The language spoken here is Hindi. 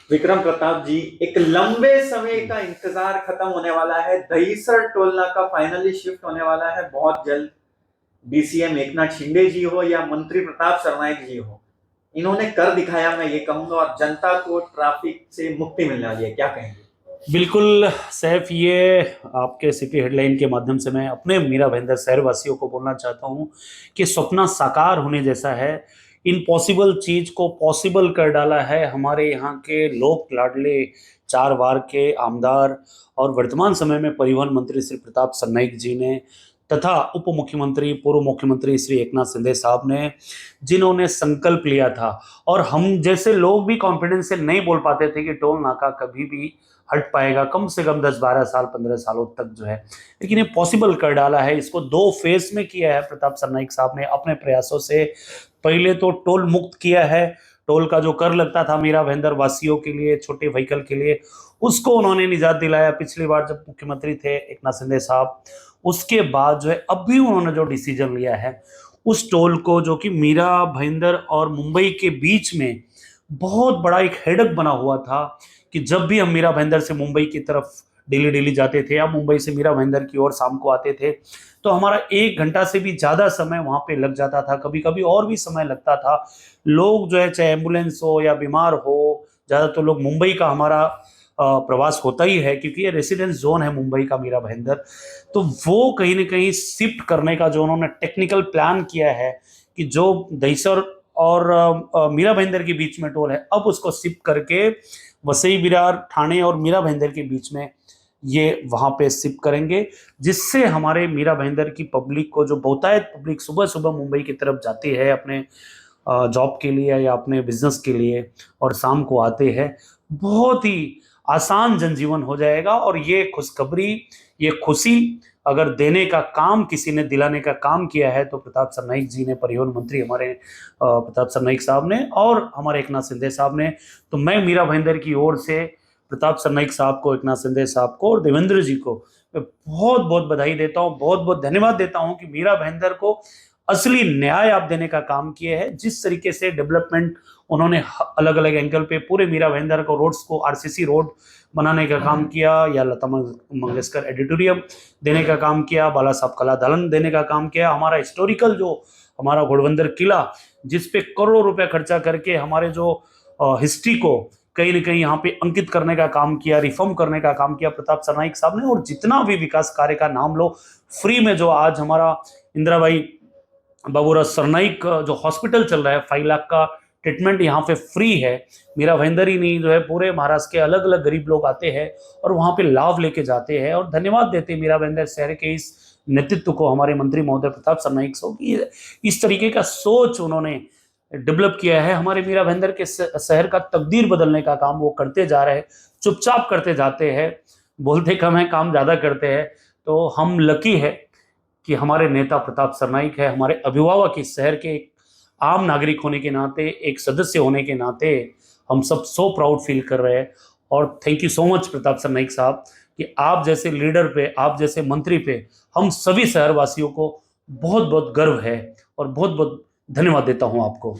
विक्रम प्रताप जी, एक लंबे समय का इंतजार खत्म होने वाला है। दहीसर टोल नाका फाइनली शिफ्ट होने वाला है बहुत जल्द। बीसीएम एकनाथ शिंदे जी हो या मंत्री प्रताप सरनाईक जी हो, इन्होंने कर दिखाया, मैं ये कहूंगा। और जनता को ट्रैफिक से मुक्ति मिलने वाली है, क्या कहेंगे? बिल्कुल सैफ, ये आपके सिटी हेडलाइन के माध्यम से मैं अपने मीरा भाईंदर शहर वासियों को बोलना चाहता हूँ कि सपना साकार होने जैसा है। इम्पॉसिबल चीज को पॉसिबल कर डाला है हमारे यहाँ के लोक लाडले चार वार के आमदार और वर्तमान समय में परिवहन मंत्री श्री प्रताप सरनाईक जी ने, तथा उप मुख्यमंत्री पूर्व मुख्यमंत्री श्री एकनाथ शिंदे साहब ने, जिन्होंने संकल्प लिया था। और हम जैसे लोग भी कॉन्फिडेंस से नहीं बोल पाते थे कि टोल नाका कभी भी हट पाएगा, कम से कम 10-12 साल 15 सालों तक जो है, लेकिन ये पॉसिबल कर डाला है। इसको दो फेज में किया है प्रताप सरनाईक साहब ने अपने प्रयासों से। पहले तो टोल मुक्त किया है। टोल का जो कर लगता था मीरा भाईंदर वासियों के लिए, छोटे व्हीकल के लिए, उसको उन्होंने निजात दिलाया पिछली बार जब मुख्यमंत्री थे एकनाथ शिंदे साहब। उसके बाद जो है अभी उन्होंने जो डिसीजन लिया है, उस टोल को, जो कि मीरा भाईंदर और मुंबई के बीच में बहुत बड़ा एक हेडक बना हुआ था, कि जब भी हम मीरा भाईंदर से मुंबई की तरफ डेली डेली जाते थे या मुंबई से मीरा भाईंदर की ओर शाम को आते थे, तो हमारा 1 घंटा से भी ज्यादा समय वहां पे लग जाता था, कभी कभी और भी समय लगता था। लोग जो है, चाहे एम्बुलेंस हो या बीमार हो, ज्यादातर लोग मुंबई का हमारा प्रवास होता ही है, क्योंकि ये रेसिडेंस जोन है मुंबई का मीरा भाईंदर। तो वो कहीं ना कहीं शिफ्ट करने का जो उन्होंने टेक्निकल प्लान किया है, कि जो दहीसर और मीरा भाईंदर के बीच में टोल है, अब उसको शिफ्ट करके वसई विरार ठाणे और मीरा भाईंदर के बीच में ये वहां पे शिफ्ट करेंगे, जिससे हमारे मीरा भाईंदर की पब्लिक को, जो बहुतायत पब्लिक सुबह सुबह मुंबई की तरफ जाती है अपने जॉब के लिए या अपने बिजनेस के लिए, और शाम को आते हैं, बहुत ही आसान जनजीवन हो जाएगा। और ये खुशखबरी, ये खुशी अगर देने का काम किसी ने, दिलाने का काम किया है, तो प्रताप सरनाईक जी ने, परिवहन मंत्री हमारे प्रताप सरनाईक साहब ने और हमारे एकनाथ शिंदे साहब ने। तो मैं मीरा भाईंदर की ओर से प्रताप सरनाईक साहब को, एकनाथ शिंदे साहब को और देवेंद्र जी को मैं बहुत बहुत बधाई देता हूँ, बहुत बहुत धन्यवाद देता हूँ कि मीरा भाईंदर को असली न्याय आप देने का काम किए हैं। जिस तरीके से डेवलपमेंट उन्होंने अलग अलग एंगल पे पूरे मीरा भाईंदर को, रोड्स को आरसीसी रोड बनाने का काम किया, या लता मंगेशकर एडिटोरियम देने का काम किया, बाला साहब कला दालन देने का काम किया, हमारा हिस्टोरिकल जो हमारा घोड़बंदर किला, जिसपे करोड़ों रुपए खर्चा करके हमारे जो हिस्ट्री को कहीं ना कहीं यहाँ पे अंकित करने का काम किया, रिफॉर्म करने का काम किया प्रताप सरनाईक साहब ने। और जितना भी विकास कार्य का नाम लो, फ्री में जो आज हमारा इंदिराबाई बाबूराव सरनाईक जो हॉस्पिटल चल रहा है, 5 लाख का ट्रीटमेंट यहाँ पे फ्री है। मीरा भाईंदर ही नहीं, जो है पूरे महाराष्ट्र के अलग अलग गरीब लोग आते हैं और वहां पे लाभ लेके जाते हैं, और धन्यवाद देते हैं मीरा भाईंदर शहर के इस नेतृत्व को, हमारे मंत्री महोदय प्रताप सरनाईक को, कि इस तरीके का सोच उन्होंने डेवलप किया है। हमारे मीरा भाईंदर के शहर का तकदीर बदलने का काम वो करते जा रहे हैं, चुपचाप करते जाते हैं, बोलते कम है काम ज्यादा करते हैं। तो हम लकी है कि हमारे नेता प्रताप सरनाईक है, हमारे अभिभावक, इस शहर के एक आम नागरिक होने के नाते, एक सदस्य होने के नाते हम सब सो प्राउड फील कर रहे हैं। और thank you so much Pratap Sarnaik साहब, कि आप जैसे लीडर पे, आप जैसे मंत्री पे हम सभी शहरवासियों को बहुत बहुत गर्व है, और बहुत बहुत धन्यवाद देता हूं आपको।